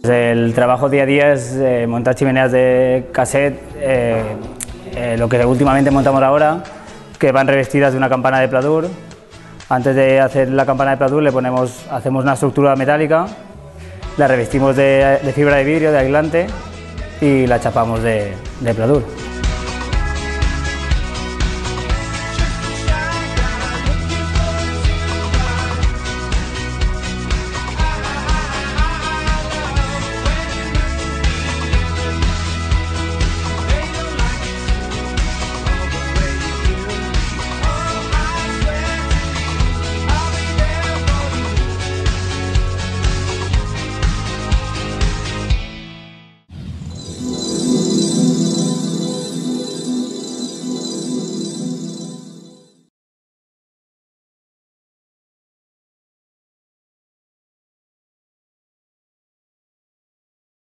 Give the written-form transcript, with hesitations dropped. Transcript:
El trabajo día a día es montar chimeneas de cassette, lo que últimamente montamos ahora, que van revestidas de una campana de pladur. Antes de hacer la campana de pladur hacemos una estructura metálica, la revestimos de fibra de vidrio, de aislante, y la chapamos de pladur.